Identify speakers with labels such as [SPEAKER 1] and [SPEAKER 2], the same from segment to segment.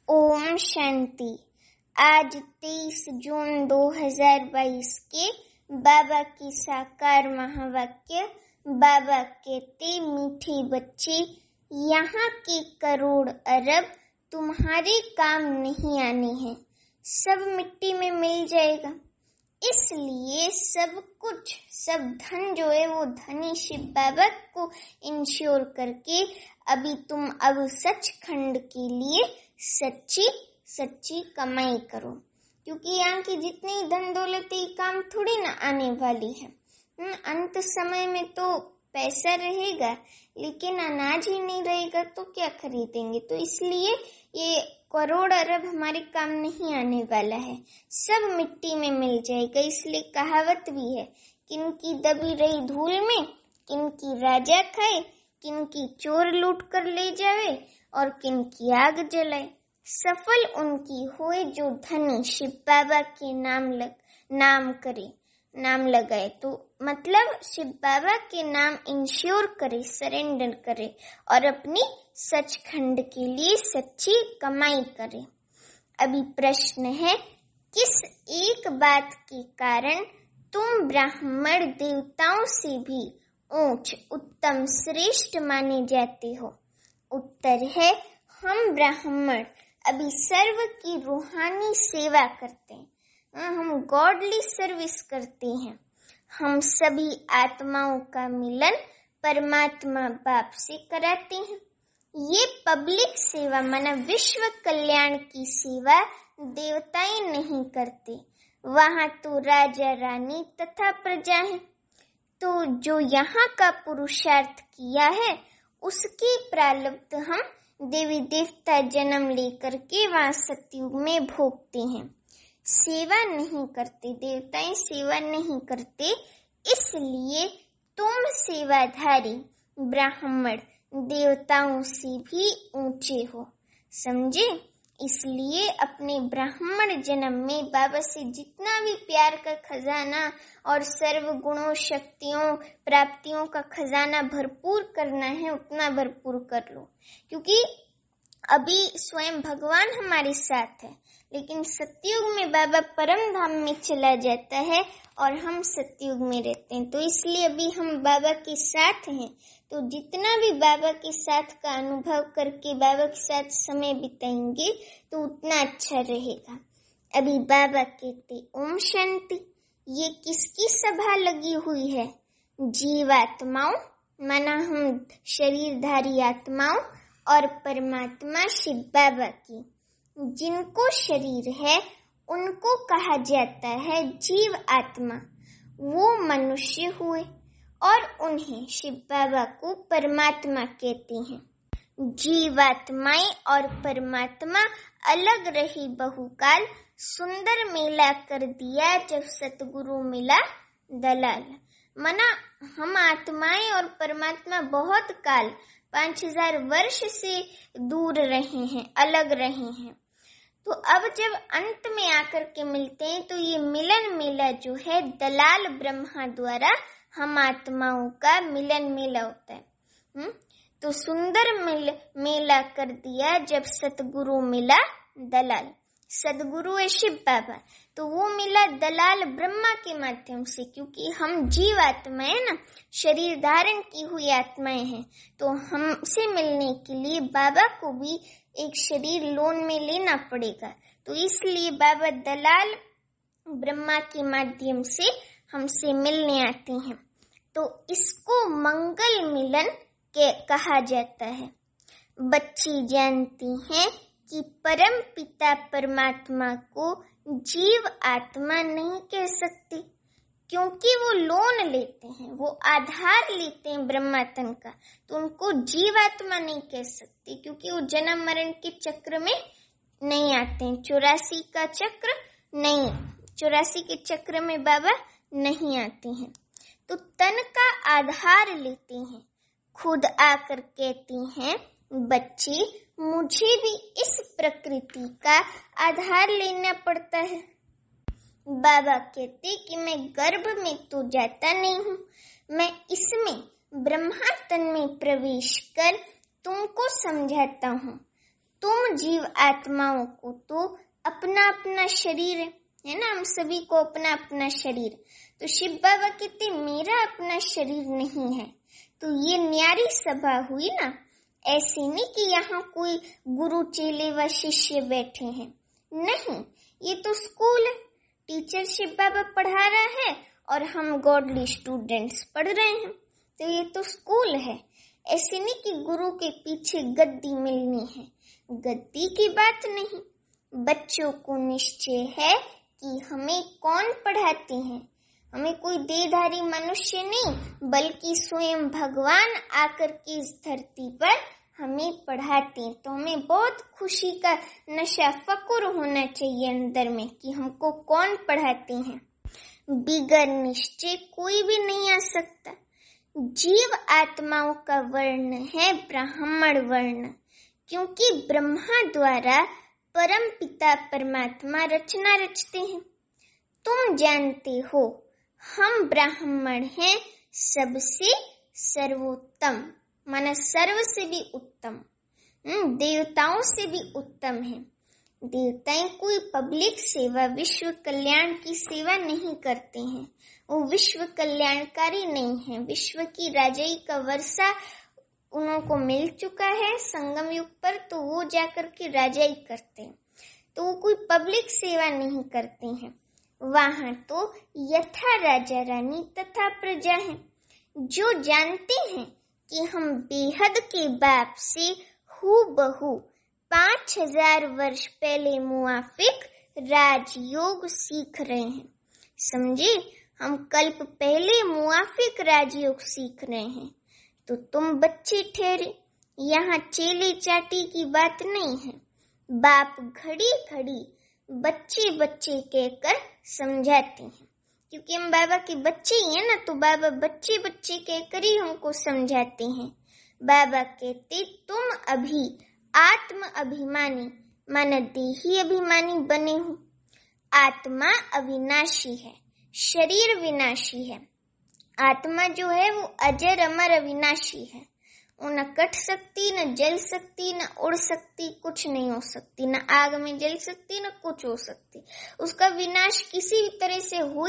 [SPEAKER 1] ओम शांति। आज 23 जून 2022 के बाबा की साकार महावाक्य। बाबा कहते, मीठे बच्चे, यहाँ के करोड़ अरब तुम्हारे काम नहीं आने हैं, सब मिट्टी में मिल जाएगा। इसलिए सब कुछ, सब धन जो है वो धनी शिव बाबा को इंश्योर करके अभी तुम अब सचखंड के लिए सच्ची कमाई करो, क्योंकि यहाँ की जितनी धन दौलत ये काम थोड़ी ना आने वाली है। अंत समय में तो पैसा रहेगा, लेकिन अनाज ही नहीं रहेगा तो क्या खरीदेंगे। तो इसलिए ये करोड़ अरब हमारे काम नहीं आने वाला है, सब मिट्टी में मिल जाएगा। इसलिए कहावत भी है, किनकी दबी रही धूल में किनकी राजा खाए, किनकी चोर लूट कर ले जावे और किनकी आग जलाए। सफल उनकी होए जो धनी शिव बाबा के नाम लगाए। तो मतलब शिव बाबा के नाम इंश्योर करे, सरेंडर करे और अपनी सचखंड के लिए सच्ची कमाई करे। अभी प्रश्न है, किस एक बात के कारण तुम ब्राह्मण देवताओं से भी ऊंच, उत्तम, श्रेष्ठ माने जाते हो? उत्तर है, हम ब्राह्मण अभी सर्व की रूहानी सेवा करते हैं, हम गॉडली सर्विस करते हैं। हम सभी आत्माओं का मिलन परमात्मा बाप से कराते हैं। ये पब्लिक सेवा माना विश्व कल्याण की सेवा देवताएं नहीं करते, वहां तो राजा रानी तथा प्रजा है। तो जो यहाँ का पुरुषार्थ किया है उसके प्रारब्ध हम देवी देवता जन्म लेकर के वहां सतयुग में भोगते हैं। सेवा नहीं करते, देवताएं सेवा नहीं करते, इसलिए तुम सेवाधारी ब्राह्मण देवताओं से भी ऊंचे हो, समझे। इसलिए अपने ब्राह्मण जन्म में बाबा से जितना भी प्यार का खजाना और सर्व गुणों, शक्तियों, प्राप्तियों का खजाना भरपूर करना है उतना भरपूर कर लो, क्योंकि अभी स्वयं भगवान हमारे साथ है, लेकिन सतयुग में बाबा परम धाम में चला जाता है और हम सतयुग में रहते हैं। तो इसलिए अभी हम बाबा के साथ हैं, तो जितना भी बाबा के साथ का अनुभव करके बाबा के साथ समय बिताएंगे तो उतना अच्छा रहेगा। अभी बाबा कहते, ओम शांति। ये किसकी सभा लगी हुई है? जीवात्माओं माना हम शरीरधारी आत्माओं और परमात्मा शिव बाबा की। जिनको शरीर है उनको कहा जाता है जीव आत्मा, वो मनुष्य हुए और उन्हें शिव बाबा को परमात्मा कहते हैं। जीवात्माएं और परमात्मा अलग रही बहुकाल, सुंदर मेला कर दिया जब सतगुरु मिला दलाल। मना हम आत्माएं और परमात्मा बहुत काल 5000 वर्ष से दूर रहे हैं, अलग रहे हैं। तो अब जब अंत में आकर के मिलते हैं तो ये मिलन मेला जो है दलाल ब्रह्मा द्वारा हम आत्माओं का मिलन मेला होता है। तो सुंदर मेला कर दिया जब सतगुरु मिला दलाल। सदगुरु है शिव बाबा, तो वो मिला दलाल ब्रह्मा के माध्यम से, क्योंकि हम जीव आत्माएं ना, शरीर धारण की हुई आत्माएं हैं। तो हमसे मिलने के लिए बाबा को भी एक शरीर लोन में लेना पड़ेगा, तो इसलिए बाबा दलाल ब्रह्मा के माध्यम से हमसे मिलने आते हैं। तो इसको मंगल मिलन कहा जाता है। बच्ची जानती हैं कि परम पिता परमात्मा को जीव आत्मा नहीं कह सकते, क्योंकि वो लोन लेते हैं, वो आधार लेते हैं ब्रह्मातन का, तो उनको जीव आत्मा नहीं कह सकते, क्योंकि वो जन्म मरण के चक्र में नहीं आते हैं। 84 का चक्र नहीं, 84 के चक्र में बाबा नहीं आते हैं। तो तन का आधार लेते हैं, खुद आकर कहती हैं, बच्चे मुझे भी इस प्रकृति का आधार लेना पड़ता है। बाबा कहते कि मैं गर्भ में तो जाता नहीं हूँ, मैं इसमें ब्रह्मातन में प्रवेश कर तुमको समझाता हूँ। तुम जीव आत्माओं को तो अपना अपना शरीर है ना, हम सभी को अपना अपना शरीर। तो शिव बाबा कहते मेरा अपना शरीर नहीं है। तो ये न्यारी सभा हुई ना, ऐसे नहीं कि यहाँ कोई गुरु चेले व शिष्य बैठे हैं, नहीं, ये तो स्कूल है। टीचर शिव बाबा पढ़ा रहा है और हम गॉडली स्टूडेंट्स पढ़ रहे हैं, तो ये तो स्कूल है। ऐसे नहीं कि गुरु के पीछे गद्दी मिलनी है, गद्दी की बात नहीं। बच्चों को निश्चय है कि हमें कौन पढ़ाते हैं, हमें कोई देहधारी मनुष्य नहीं, बल्कि स्वयं भगवान आकर के इस धरती पर हमें पढ़ाते हैं। तो हमें बहुत खुशी का नशा फक्र होना चाहिए अंदर में कि हमको कौन पढ़ाते हैं। बिगर निश्चय कोई भी नहीं आ सकता। जीव आत्माओं का वर्ण है ब्राह्मण वर्ण, क्योंकि ब्रह्मा द्वारा परम पिता परमात्मा रचना रचते हैं। तुम जानते हो हम ब्राह्मण हैं, सबसे सर्वोत्तम, माना सर्व से भी उत्तम, देवताओं से भी उत्तम है। देवताएं कोई पब्लिक सेवा, विश्व कल्याण की सेवा नहीं करते हैं, वो विश्व कल्याणकारी नहीं है। विश्व की राजाई का वर्षा उनको मिल चुका है संगम युग पर, तो वो जाकर के राजाई करते हैं, तो वो कोई पब्लिक सेवा नहीं करते हैं। वहां तो यथा राजा रानी तथा प्रजा है, जो जानते हैं कि हम बेहद के बाप से हूबहू 5000 वर्ष पहले मुआफिक राजयोग सीख रहे हैं। समझे, हम कल्प पहले मुआफिक राजयोग सीख रहे हैं। तो तुम बच्चे ठहरे, यहाँ चेले चाटी की बात नहीं है। बाप घड़ी घड़ी बच्चे बच्चे कहकर समझाते हैं, क्योंकि हम बाबा के बच्चे ही हैं ना, तो बाबा बच्चे बच्चे कहकर ही हमको समझाते हैं। बाबा कहते तुम अभी आत्म अभिमानी माना देही अभिमानी बने हो। आत्मा अविनाशी है, शरीर विनाशी है। आत्मा जो है वो अजर अमर अविनाशी है, वो न कट सकती, न जल सकती, न उड़ सकती, कुछ नहीं हो सकती, न आग में जल सकती, न कुछ हो सकती। उसका विनाश किसी भी तरह से हो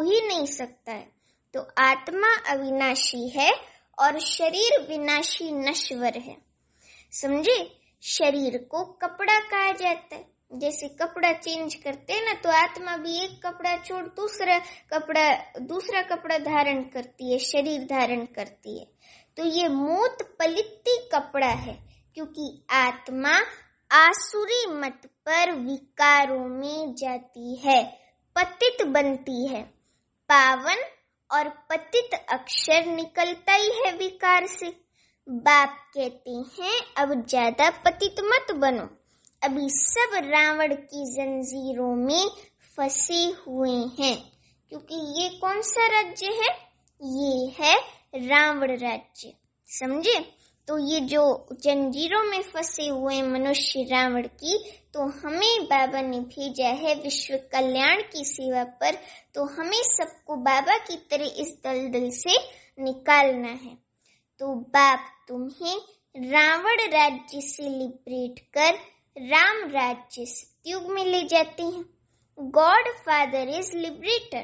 [SPEAKER 1] ही नहीं सकता है। तो आत्मा अविनाशी है और शरीर विनाशी नश्वर है। समझे, शरीर को कपड़ा कहा जाता है, जैसे कपड़ा चेंज करते हैं ना, तो आत्मा भी एक कपड़ा छोड़ दूसरा कपड़ा धारण करती है, शरीर धारण करती है। तो ये मूत पलित्ती कपड़ा है, क्योंकि आत्मा आसुरी मत पर विकारों में जाती है, पतित बनती है। पावन और पतित अक्षर निकलता ही है विकार से। बाप कहते हैं अब ज्यादा पतित मत बनो, अभी सब रावण की जंजीरों में फंसे हुए हैं। क्योंकि ये कौन सा राज्य है, ये है रावण राज्य। समझे, तो ये जो जंजीरों में फंसे हुए मनुष्य रावण की, तो हमें बाबा ने भेजा है विश्व कल्याण की सेवा पर, तो हमें सबको बाबा की तरह इस दलदल से निकालना है। तो बाप तुम्हें रावण राज्य से लिबरेट कर राम राज्य सतयुग में ले जाते हैं। गॉड फादर इज लिबरेटर,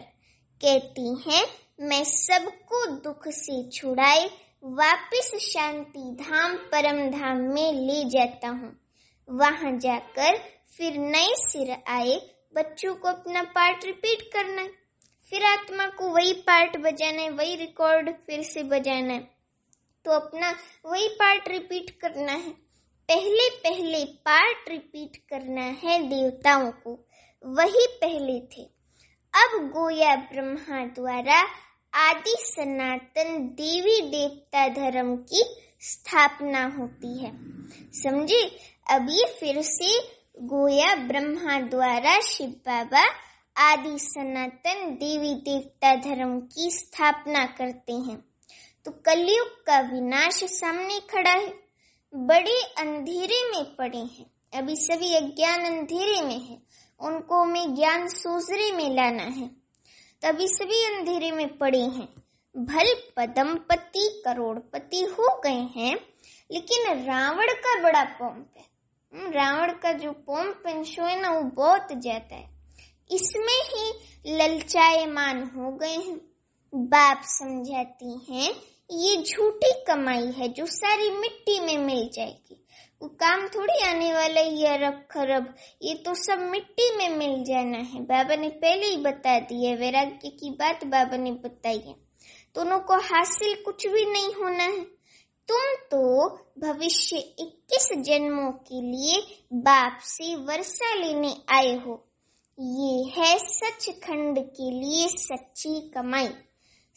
[SPEAKER 1] कहती हैं मैं सबको दुख से छुड़ाए वापिस शांति धाम परम धाम में ले जाता हूँ। वहां जाकर फिर नए सिर आए बच्चों को अपना पार्ट रिपीट करना है, फिर आत्मा को वही पार्ट बजाना है, वही रिकॉर्ड फिर से बजाना है, तो अपना वही पार्ट रिपीट करना है। पहले पार्ट रिपीट करना है देवताओं को, वही पहले थे। अब गोया ब्रह्मा द्वारा आदि सनातन देवी देवता धर्म की स्थापना होती है। समझे, अभी फिर से गोया ब्रह्मा द्वारा शिव बाबा आदि सनातन देवी देवता धर्म की स्थापना करते हैं। तो कलयुग का विनाश सामने खड़ा है, बड़े अंधेरे में पड़े हैं, अभी सभी अज्ञान अंधेरे में है, उनको हमें ज्ञान सूजरे में लाना है। तभी सभी अंधेरे में पड़े हैं, भल पदमपति करोड़पति हो गए हैं, लेकिन रावण का बड़ा पंप है। रावण का जो पोम पेंशो है ना वो बहुत ज्यादा है, इसमें ही ललचायमान हो गए हैं। बाप समझाती हैं ये झूठी कमाई है जो सारी मिट्टी में मिल जाएगी, वो काम थोड़ी आने वाला ही अरब खरब, ये तो सब मिट्टी में मिल जाना है। बाबा ने पहले ही बता दी है, वैराग्य की बात बाबा ने बताई है। दोनों को हासिल कुछ भी नहीं होना है। तुम तो भविष्य 21 जन्मों के लिए बाप से वर्षा लेने आए हो। ये है सचखंड के लिए सच्ची कमाई।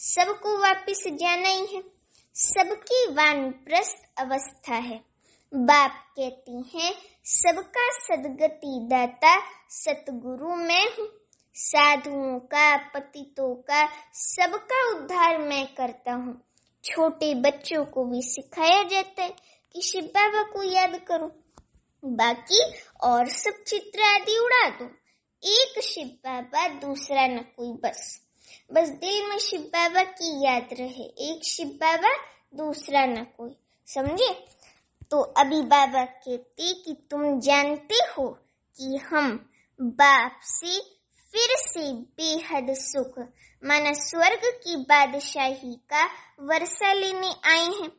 [SPEAKER 1] सबको वापस जाना ही है, सबकी वानप्रस्थ अवस्था है। बाप कहती हैं सबका सद्गति दाता सतगुरु मैं हूँ। साधुओं का, पतितों का, सबका उद्धार मैं करता हूँ। छोटे बच्चों को भी सिखाया जाता है कि शिव बाबा को याद करो, बाकी और सब चित्र आदि उड़ा दो, एक शिव बाबा दूसरा न कोई, बस दिल में शिव बाबा की याद रहे, एक शिव बाबा दूसरा न कोई, समझे। तो अभी बाबा कहते कि तुम जानते हो कि हम बाप से फिर से बेहद सुख माना स्वर्ग की बादशाही का वर्षा लेने आए हैं।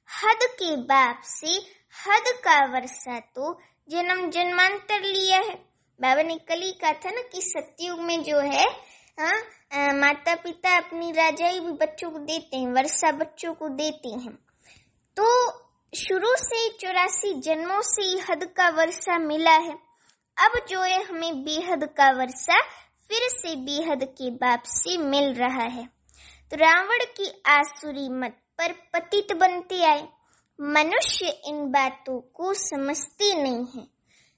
[SPEAKER 1] हद के बाप से हद का वर्षा तो जन्म जन्मांतर लिया है। बाबा ने कल ही कहा था ना कि सतयुग में जो है माता पिता अपनी राजाई भी बच्चों को देते हैं, वर्षा बच्चों को देते हैं। तो शुरू से 84 जन्मों से ही हद का वर्षा मिला है। अब जो है हमें बेहद का वर्षा फिर से बेहद के बाप से मिल रहा है। तो रावण की आसुरी मत पर पतित बनते आए। मनुष्य इन बातों को समझते नहीं है।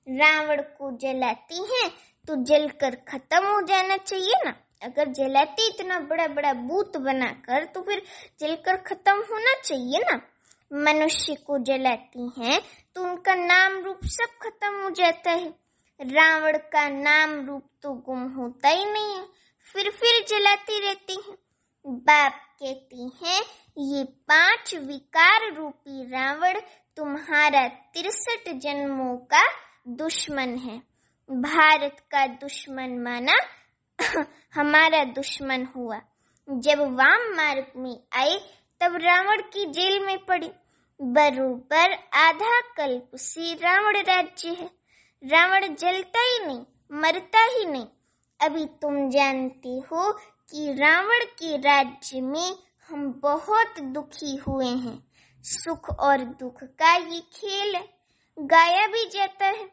[SPEAKER 1] रावण को जलाती हैं तो जलकर खत्म हो जाना चाहिए ना। अगर जलाते इतना बड़ा बड़ा भूत बनाकर तो फिर जलकर खत्म होना चाहिए ना। मनुष्य को जलाती हैं तो उनका नाम रूप सब खत्म हो जाता है। रावण का नाम रूप तो गुम होता ही नहीं है, फिर जलाती रहती हैं। बाप कहती हैं ये 5 विकार रूपी रावण तुम्हारा 63 जन्मों का दुश्मन है। भारत का दुश्मन माना हमारा दुश्मन हुआ। जब वाम मार्ग में आए तब रावण की जेल में पड़ी। बरोबर आधा कल्प से रावण राज्य है। रावण जलता ही नहीं, मरता ही नहीं। अभी तुम जानते हो कि रावण के राज्य में हम बहुत दुखी हुए हैं। सुख और दुख का ये खेल है, गाया भी जाता है।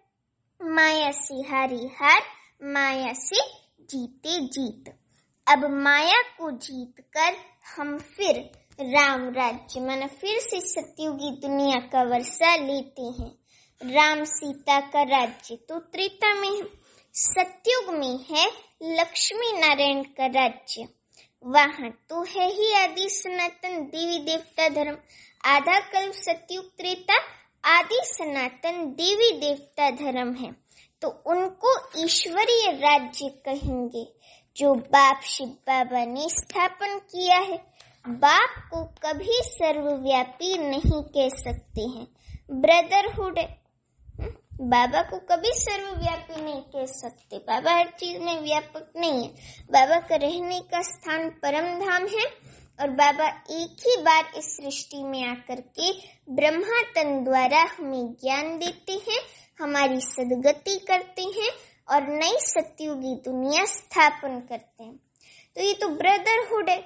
[SPEAKER 1] माया से हारी हार, माया से जीते जीत। अब माया को जीत कर हम फिर राम राज्य माना फिर से सतयुगी दुनिया का वर्षा लेते हैं। राम सीता का राज्य तो त्रेता में है, सतयुग में है लक्ष्मी नारायण का राज्य। वहाँ तो है ही आदि सनातन देवी देवता धर्म। आधा कल्प सतयुग त्रेता आदि सनातन देवी देवता धर्म है, तो उनको ईश्वरीय राज्य कहेंगे जो बाप शिव बाबा ने स्थापन किया है। बाप को कभी सर्वव्यापी नहीं कह सकते हैं, ब्रदरहुड है। बाबा को कभी सर्वव्यापी नहीं कह सकते। बाबा हर चीज में व्यापक नहीं है। बाबा का रहने का स्थान परम धाम है और बाबा एक ही बार इस सृष्टि में आकर के ब्रह्मा तन द्वारा हमें ज्ञान देते हैं, हमारी सद्गति करते हैं और नई सतयुगी दुनिया स्थापन करते हैं। तो ये तो ब्रदरहुड है।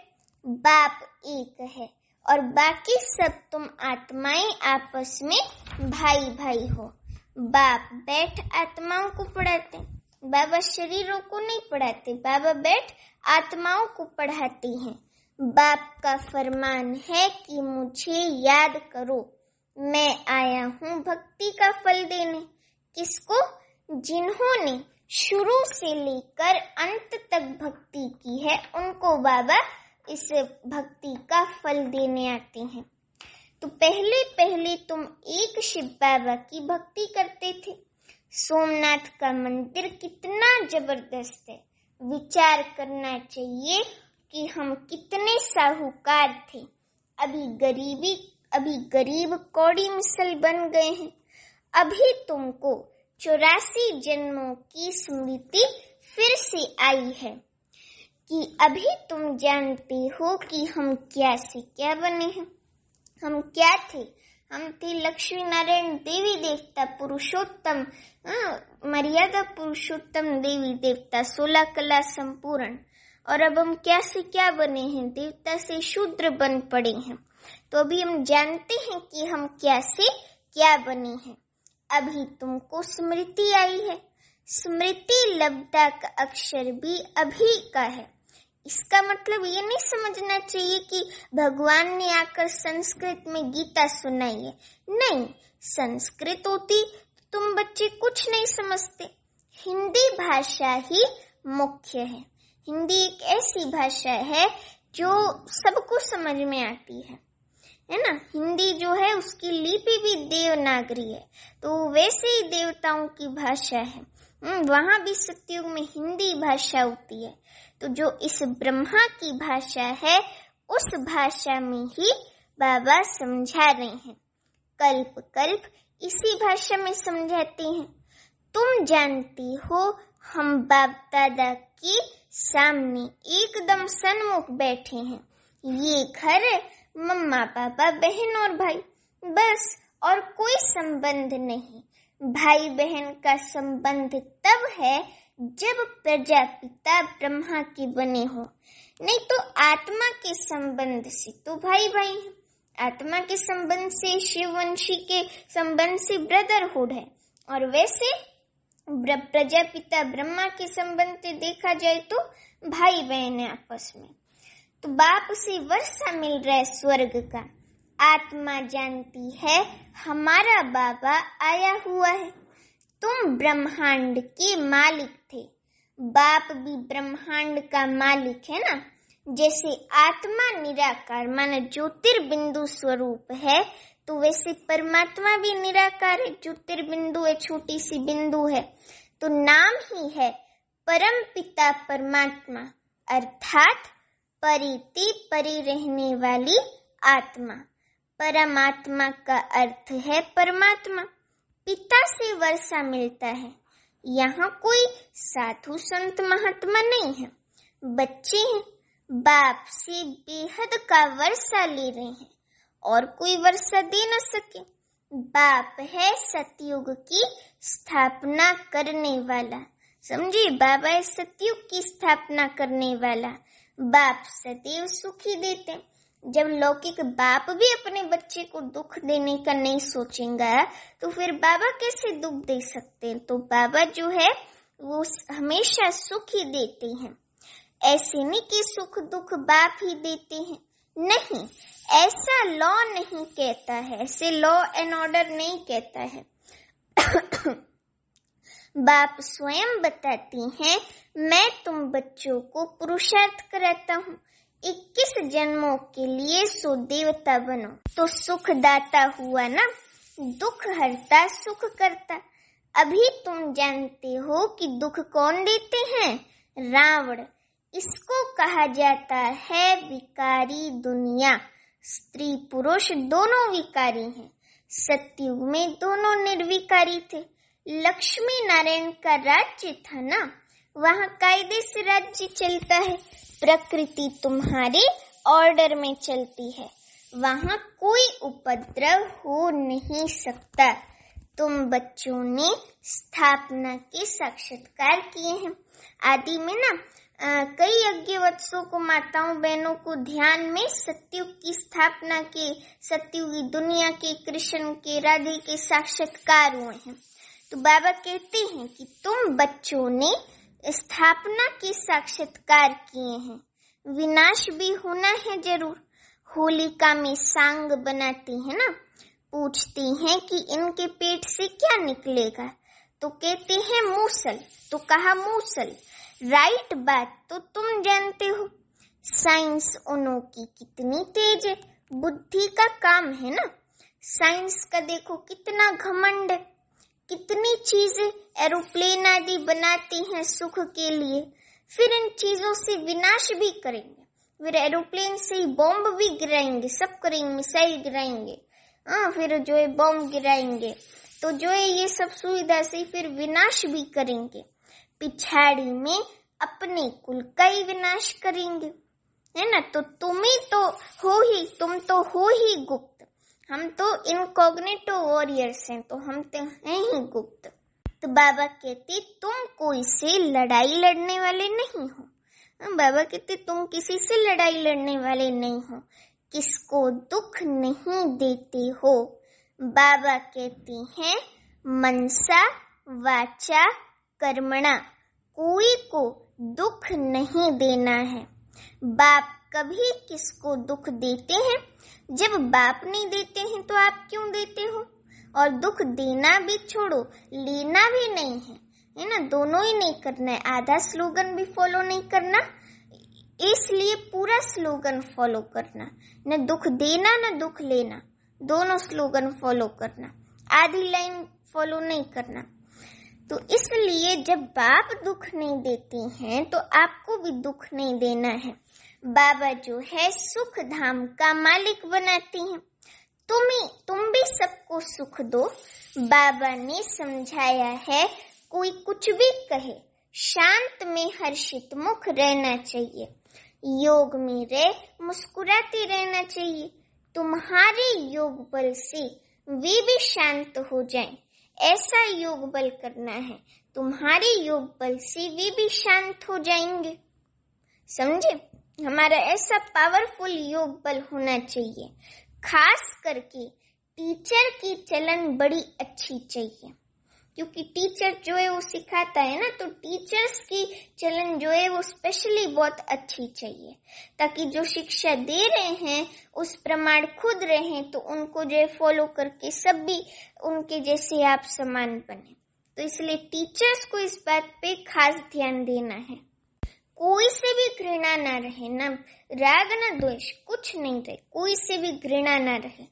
[SPEAKER 1] बाप एक है और बाकी सब तुम आत्माएं आपस में भाई भाई हो। बाप बैठ आत्माओं को पढ़ाते, बाबा शरीरों को नहीं पढ़ाते। बाबा बैठ आत्माओं को पढ़ाते हैं। बाप का फरमान है कि मुझे याद करो, मैं आया हूँ भक्ति का फल देने। किसको? जिन्होंने शुरू से लेकर अंत तक भक्ति की है, उनको बाबा इस भक्ति का फल देने आते हैं। तो पहले तुम एक शिव बाबा की भक्ति करते थे। सोमनाथ का मंदिर कितना जबरदस्त है। विचार करना चाहिए कि हम कितने साहूकार थे। अभी गरीब कौड़ी मिसल बन गए हैं। अभी तुमको 84 जन्मों की स्मृति फिर से आई है कि अभी तुम जानते हो कि हम क्या से क्या बने हैं। हम क्या थे? हम थे लक्ष्मी नारायण देवी देवता पुरुषोत्तम, मर्यादा पुरुषोत्तम देवी देवता, 16 कला संपूर्ण। और अब हम क्या से क्या बने हैं? देवता से शूद्र बन पड़े हैं। तो अभी हम जानते हैं कि हम क्या से क्या बने हैं। अभी तुमको स्मृति आई है। स्मृति लब्धा का अक्षर भी अभी का है। इसका मतलब ये नहीं समझना चाहिए कि भगवान ने आकर संस्कृत में गीता सुनाई है। नहीं, संस्कृत होती तो तुम बच्चे कुछ नहीं समझते। हिंदी भाषा ही मुख्य है। हिंदी एक ऐसी भाषा है जो सबको समझ में आती है ना। हिंदी जो है उसकी लिपि भी देवनागरी है, तो वैसे ही देवताओं की भाषा है। वहां भी सतयुग में हिंदी भाषा होती है। तो जो इस ब्रह्मा की भाषा है उस भाषा में ही बाबा समझा रहे हैं। कल्प कल्प इसी भाषा में समझाते हैं। तुम जानती हो हम बाप दादा के सामने एकदम सन्मुख बैठे हैं। ये घर है, मम्मा पापा बहन और भाई, बस और कोई संबंध नहीं। भाई बहन का संबंध तब है जब प्रजापिता ब्रह्मा के बने हो, नहीं तो आत्मा के संबंध से तो भाई भाई हैं। आत्मा के संबंध से शिववंशी के संबंध से ब्रदरहुड है, और वैसे प्रजापिता ब्रह्मा के संबंध से देखा जाए तो भाई बहन है आपस में। तो बाप से वर्षा मिल रहा है स्वर्ग का। आत्मा जानती है हमारा बाबा आया हुआ है। तुम ब्रह्मांड के मालिक थे, बाप भी ब्रह्मांड का मालिक है ना। जैसे आत्मा निराकार माने ज्योतिर्बिंदु स्वरूप है, तो वैसे परमात्मा भी निराकार है, ज्योतिर्बिंदु है, छोटी सी बिंदु है। तो नाम ही है परम पिता परमात्मा, अर्थात परिति परि रहने वाली आत्मा। परमात्मा का अर्थ है परमात्मा। पिता से वर्षा मिलता है। यहाँ कोई साधु संत महात्मा नहीं है, बच्चे हैं। बाप से बेहद का वर्षा ले रहे हैं और कोई वर्षा दे न सके। बाप है सतयुग की स्थापना करने वाला। समझिए, बाबा है सतयुग की स्थापना करने वाला। बाप सदैव सुखी देते। जब लौकिक बाप भी अपने बच्चे को दुख देने का नहीं सोचेंगा तो फिर बाबा कैसे दुख दे सकते हैं। तो बाबा जो है वो हमेशा सुख ही देते हैं। ऐसे नहीं कि सुख दुख बाप ही देते हैं, नहीं, ऐसा लॉ नहीं कहता है, ऐसे लॉ एंड ऑर्डर नहीं कहता है। बाप स्वयं बताती हैं, मैं तुम बच्चों को पुरुषार्थ कराता हूँ। 21 जन्मों के लिए सो देवता बनो। तो सुखदाता हुआ ना, दुख हरता सुख करता। अभी तुम जानते हो कि दुख कौन देते हैं? रावण। इसको कहा जाता है विकारी दुनिया। स्त्री पुरुष दोनों विकारी हैं। सतयुग में दोनों निर्विकारी थे। लक्ष्मी नारायण का राज्य था ना, वहाँ कायदे से राज्य चलता है। प्रकृति तुम्हारी ऑर्डर में चलती है, वहाँ कोई उपद्रव हो नहीं सकता। तुम बच्चों ने स्थापना के साक्षात्कार किए हैं। आदि में ना कई यज्ञवत्सों को, माताओं बहनों को ध्यान में सतयुग की स्थापना के, सतयुगी दुनिया के, कृष्ण के, राधे के साक्षात्कार हुए हैं। तो बाबा कहते हैं कि तुम बच्चों ने स्थापना के साक्षात्कार किए हैं। विनाश भी होना है जरूर। होलिका में सांग बनाती है ना, पूछती हैं कि इनके पेट से क्या निकलेगा, तो कहते हैं मूसल। तो कहा मूसल, राइट बात तो तुम जानते हो। साइंस उनों की कितनी तेज है, बुद्धि का काम है ना। साइंस का देखो कितना घमंड है, कितनी चीजें एरोप्लेन आदि बनाती हैं सुख के लिए, फिर इन चीजों से विनाश भी करेंगे। फिर एरोप्लेन से ही बॉम्ब भी गिराएंगे, सब करेंगे, मिसाइल गिराएंगे, फिर जो है बॉम्ब गिराएंगे। तो जो है ये सब सुविधा से फिर विनाश भी करेंगे, पिछाड़ी में अपने कुल का ही विनाश करेंगे, है ना। तो तुम तो हो ही गुप्त, हम तो इनकॉग्निटो वॉरियर्स हैं, तो हम तो हैं ही गुप्त। तो बाबा कहते तुम कोई से लड़ाई लड़ने वाले नहीं हो। बाबा कहते तुम किसी से लड़ाई लड़ने वाले नहीं हो, किसको दुख नहीं देते हो। बाबा कहते हैं मनसा वाचा कर्मणा, कोई को दुख नहीं देना है। बाप कभी किसको दुख देते हैं? जब बाप नहीं देते हैं तो आप क्यों देते हो? और दुख देना भी छोड़ो, लेना भी नहीं है ना, दोनों ही नहीं करना है। आधा स्लोगन भी फॉलो नहीं करना, इसलिए पूरा स्लोगन फॉलो करना, न दुख देना न दुख लेना, दोनों स्लोगन फॉलो करना, आधी लाइन फॉलो नहीं करना। तो इसलिए जब बाप दुख नहीं देते हैं तो आपको भी दुख नहीं देना है। बाबा जो है सुख धाम का मालिक बनाते हैं, तुम भी सबको सुख दो। बाबा ने समझाया है कोई कुछ भी कहे, शांत में हर्षित मुख रहना चाहिए, योग में रह मुस्कुराते रहना चाहिए। तुम्हारे योग बल से वे भी शांत हो जाएं, ऐसा योग बल करना है, तुम्हारे योग बल से वे भी शांत हो जाएंगे। समझे? हमारा ऐसा पावरफुल योग बल होना चाहिए। खास करके टीचर की चलन बड़ी अच्छी चाहिए, क्योंकि टीचर जो है वो सिखाता है ना, तो टीचर्स की चलन जो है वो स्पेशली बहुत अच्छी चाहिए, ताकि जो शिक्षा दे रहे हैं उस प्रमाण खुद रहें, तो उनको जो है फॉलो करके सब भी उनके जैसे आप समान बने। तो इसलिए टीचर्स को इस बात पे खास ध्यान देना है। कोई से भी घृणा ना रहे, ना राग ना द्वेष, कुछ नहीं रहे, कोई से भी घृणा ना रहे।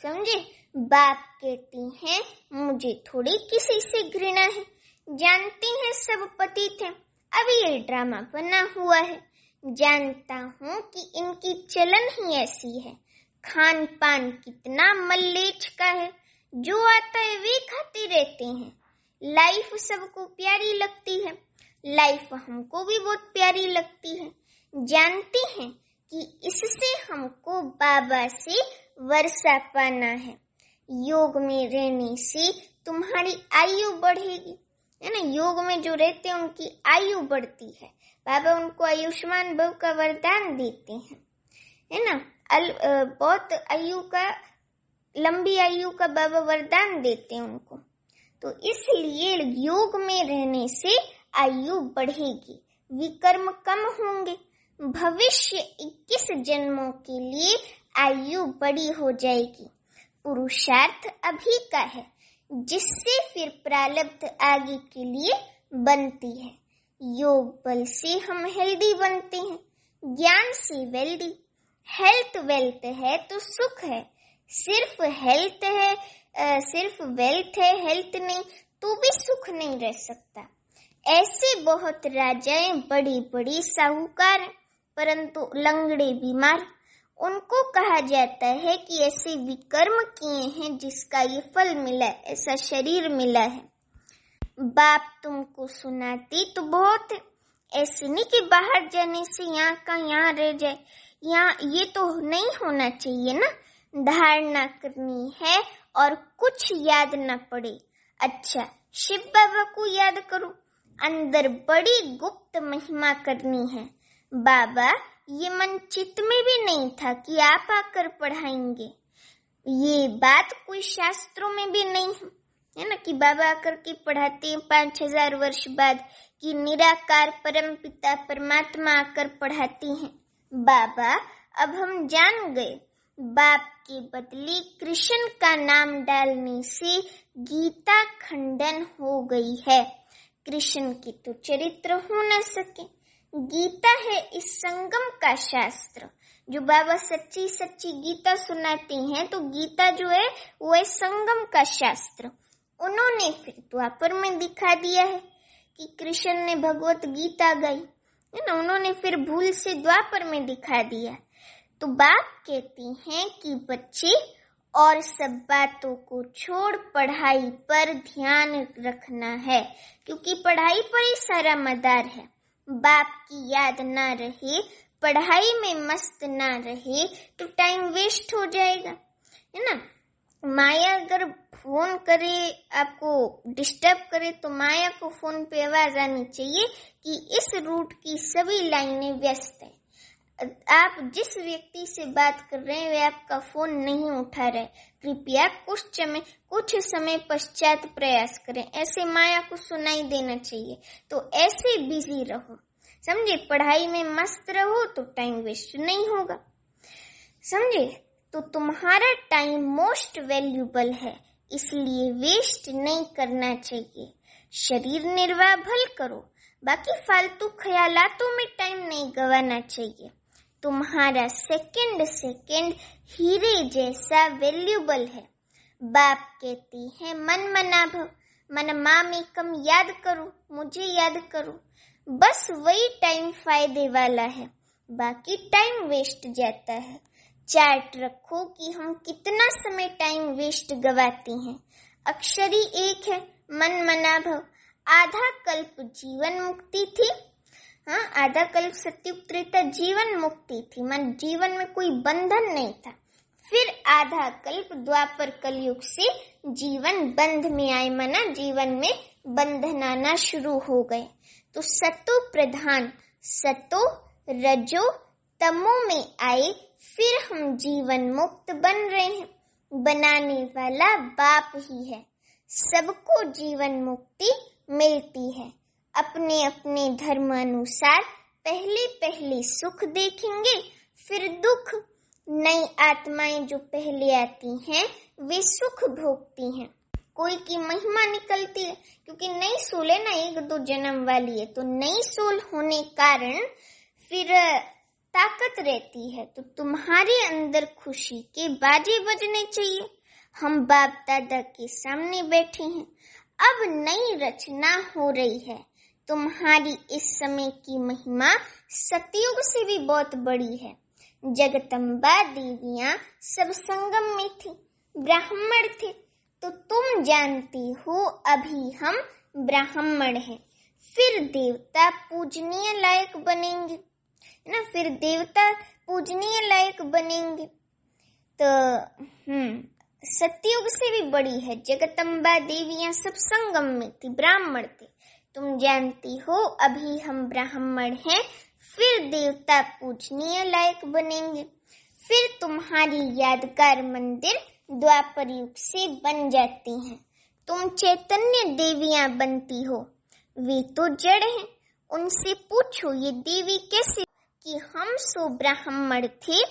[SPEAKER 1] समझे? बाप कहती हैं मुझे थोड़ी किसी से घृणा है, जानती हैं सब पतित हैं, अब ये ड्रामा बना हुआ है। जानता हूँ कि इनकी चलन ही ऐसी है, खान पान कितना मल्लेच का है, जो आता है वे खाते रहते हैं। लाइफ सबको प्यारी लगती है, लाइफ हमको भी बहुत प्यारी लगती है। जानती हैं कि इससे हमको बाबा से वर्षा पाना है। योग में रहने से तुम्हारी आयु बढ़ेगी, है ना। योग में जो रहते हैं उनकी आयु बढ़ती है, बाबा उनको आयुष्मान भव का वरदान देते हैं, है ना। बहुत आयु का, लंबी आयु का बाबा वरदान देते हैं उनको। तो इसलिए योग में रहने से आयु बढ़ेगी, विकर्म कम होंगे, भविष्य 21 जन्मों के लिए आयु बड़ी हो जाएगी। पुरुषार्थ अभी का है, जिससे फिर प्रारब्ध आगे के लिए बनती है। योग बल से हम हेल्दी बनते हैं, ज्ञान से वेल्दी। हेल्थ वेल्थ है तो सुख है, सिर्फ हेल्थ है, सिर्फ वेल्थ है, हेल्थ नहीं तो भी सुख नहीं रह सकता। ऐसे बहुत राजाएं बड़ी बड़ी साहूकार हैं, परंतु लंगड़े बीमार, उनको कहा जाता है कि ऐसे विकर्म किए हैं जिसका ये फल मिला, ऐसा शरीर मिला है। बाप तुमको सुनाती तो बहुत है, ऐसे नहीं कि बाहर जाने से यहाँ का यहाँ रह जाए, यहाँ ये तो नहीं होना चाहिए ना। धारणा करनी है और कुछ याद न पड़े। अच्छा, शिव बाबा को याद करो, अंदर बड़ी गुप्त महिमा करनी है। बाबा ये मन चित्त में भी नहीं था कि आप आकर पढ़ाएंगे, ये बात कोई शास्त्रों में भी नहीं है ना, कि बाबा आकर के पढ़ाते हैं 5000 वर्ष बाद, कि निराकार परम पिता परमात्मा आकर पढ़ाते हैं। बाबा अब हम जान गए, बाप के बदले कृष्ण का नाम डालने से गीता खंडन हो गई है। कृष्ण की तो चरित्र हो न सके। गीता है इस संगम का शास्त्र। जो बाबा सच्ची सच्ची गीता सुनाते हैं, तो गीता जो है वो है संगम का शास्त्र। उन्होंने फिर द्वापर में दिखा दिया है कि कृष्ण ने भगवत गीता गाई, है ना, उन्होंने फिर भूल से द्वापर में दिखा दिया। तो बाप कहती हैं कि बच्चे और सब बातों को छोड़ पढ़ाई पर ध्यान रखना है, क्योंकि पढ़ाई पर ही सारा मदार है। बाप की याद ना रहे, पढ़ाई में मस्त ना रहे तो टाइम वेस्ट हो जाएगा, है ना। माया अगर फोन करे, आपको डिस्टर्ब करे, तो माया को फोन पे आवाज आनी चाहिए कि इस रूट की सभी लाइनें व्यस्त है। आप जिस व्यक्ति से बात कर रहे हैं वे आपका फोन नहीं उठा रहे, कृपया कुछ समय पश्चात प्रयास करें। ऐसे माया को सुनाई देना चाहिए। तो ऐसे बिजी रहो, समझे। पढ़ाई में मस्त रहो तो टाइम वेस्ट नहीं होगा, समझे। तो तुम्हारा टाइम मोस्ट वैल्यूबल है, इसलिए वेस्ट नहीं करना चाहिए। शरीर निर्वाह भल करो, बाकी फालतू ख्यालातों में टाइम नहीं गंवाना चाहिए। तुम्हारा सेकंड हीरे जैसा वैल्यूबल है। बाप कहती है मन मना भव, मन में कम याद करो, मुझे याद करो। बस वही टाइम फायदे वाला है, बाकी टाइम वेस्ट जाता है। चार्ट रखो कि हम कितना समय टाइम वेस्ट गवाते हैं। अक्षरी एक है, मन मना भव। आधा कल्प जीवन मुक्ति थी, हाँ, आधा कल्प सत्युग त्रेता जीवन मुक्ति थी, मन जीवन में कोई बंधन नहीं था। फिर आधा कल्प द्वापर कलयुग से जीवन बंध में आए, मना जीवन में बंधन आना शुरू हो गए। तो सतो प्रधान, सतो रजो तमो में आए, फिर हम जीवन मुक्त बन रहे हैं। बनाने वाला बाप ही है, सबको जीवन मुक्ति मिलती है। अपने अपने धर्म अनुसार पहले सुख देखेंगे, फिर दुख। नई आत्माएं जो पहले आती हैं वे सुख भोगती हैं। कोई की महिमा निकलती है, क्योंकि नई सोल है ना, 1-2 जन्म वाली है, तो नई सोल होने कारण फिर ताकत रहती है। तो तुम्हारे अंदर खुशी के बाजे बजने चाहिए। हम बाप दादा के सामने बैठे हैं, अब नई रचना हो रही है। तुम्हारी इस समय की महिमा सतयुग से भी बहुत बड़ी है। जगदम्बा देवियां सब संगम में थी, ब्राह्मण थे, तो तुम जानती हो अभी हम ब्राह्मण हैं। फिर देवता पूजनीय लायक बनेंगे ना, फिर देवता पूजनीय लायक बनेंगे। तो सतयुग से भी बड़ी है। जगदम्बा देवियां सब संगम में थी, ब्राह्मण थे, तुम जानती हो अभी हम ब्राह्मण हैं। फिर देवता पूजनीय लायक बनेंगे। फिर तुम्हारी यादगार मंदिर द्वापर युग से बन जाती हैं। तुम चैतन्य देवियां बनती हो, वे तो जड़ हैं। उनसे पूछो ये देवी कैसे, कि हम सो ब्राह्मण थे,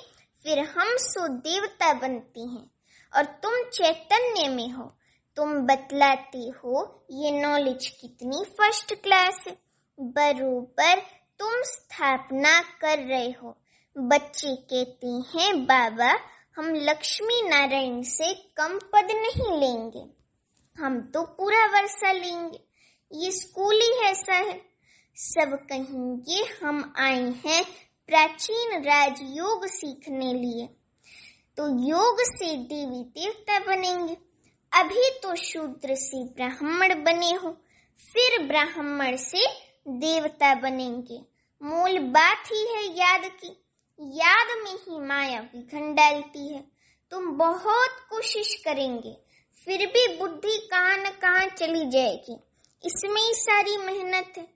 [SPEAKER 1] फिर हम सो देवता बनती हैं, और तुम चैतन्य में हो। तुम बतलाते हो ये नॉलेज कितनी फर्स्ट क्लास है। बरोबर तुम स्थापना कर रहे हो। बच्चे कहते हैं बाबा हम लक्ष्मी नारायण से कम पद नहीं लेंगे, हम तो पूरा वर्षा लेंगे। ये स्कूल ही ऐसा है, सब कहेंगे हम आए हैं प्राचीन राजयोग सीखने लिए, तो योग से देवी देवता बनेंगे। अभी तो शूद्र से ब्राह्मण बने हो, फिर ब्राह्मण से देवता बनेंगे। मूल बात ही है याद की, याद में ही माया विघन डालती है। तुम बहुत कोशिश करेंगे, फिर भी बुद्धि कहाँ न कहाँ चली जाएगी। इसमें ही सारी मेहनत है।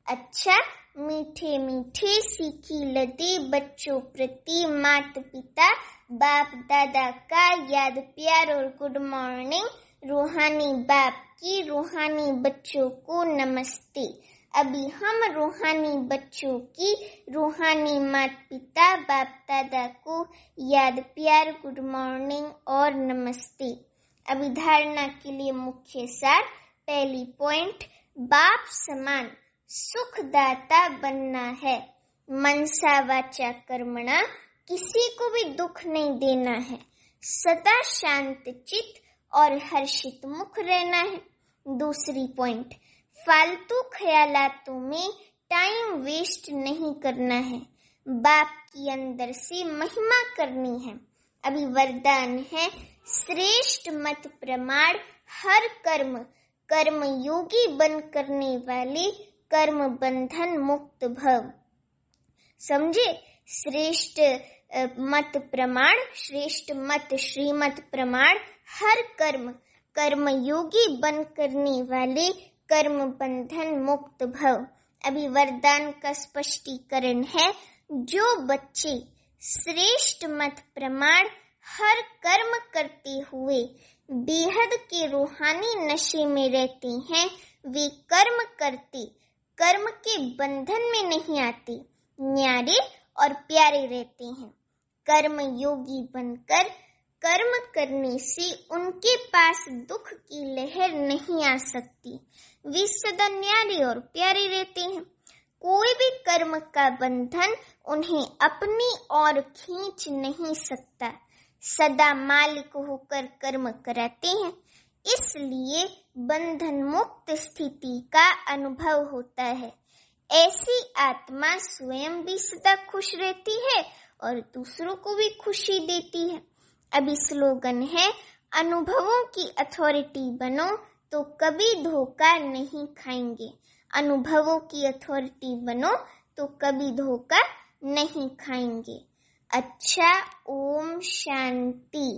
[SPEAKER 1] अच्छा, मीठे मीठे सीखी लदे बच्चों प्रति माता पिता बाप दादा का याद प्यार और गुड मॉर्निंग। रूहानी बाप की रूहानी बच्चों को नमस्ते। अभी हम रूहानी बच्चों की रूहानी माता पिता बाप दादा को याद प्यार गुड मॉर्निंग और नमस्ते। अभी धारणा के लिए मुख्य सार, पहली पॉइंट, बाप समान सुखदाता बनना है। मनसा वाचा कर्मणा, किसी को भी दुख नहीं देना है। सदा शांत चित्त और हर्षित मुख रहना है। दूसरी पॉइंट, फालतू ख्यालातों में टाइम वेस्ट नहीं करना है। बाप की अंदर से महिमा करनी है। अभी वरदान है, श्रेष्ठ मत प्रमाण हर कर्म कर्म योगी बन करने वाले कर्म बंधन मुक्त भव। समझे? श्रेष्ठ मत प्रमाण, श्रेष्ठ मत श्रीमत प्रमाण हर कर्म कर्म योगी बन करने वाले कर्म बंधन मुक्त भव। अभी वरदान का स्पष्टीकरण है। जो बच्चे श्रेष्ठ मत प्रमाण हर कर्म करते हुए बेहद के रूहानी नशे में रहते हैं, वे कर्म करते कर्म के बंधन में नहीं आते, न्यारे और प्यारे रहते हैं। कर्म योगी बनकर कर्म करने से उनके पास दुख की लहर नहीं आ सकती, वे सदा न्यारे और प्यारे रहते हैं। कोई भी कर्म का बंधन उन्हें अपनी ओर खींच नहीं सकता, सदा मालिक होकर कर्म कराते हैं, इसलिए बंधन मुक्त स्थिति का अनुभव होता है। ऐसी आत्मा स्वयं भी सदा खुश रहती है और दूसरों को भी खुशी देती है। अभी स्लोगन है, अनुभवों की अथॉरिटी बनो तो कभी धोखा नहीं खाएंगे। अनुभवों की अथॉरिटी बनो तो कभी धोखा नहीं खाएंगे। अच्छा, ओम शांति।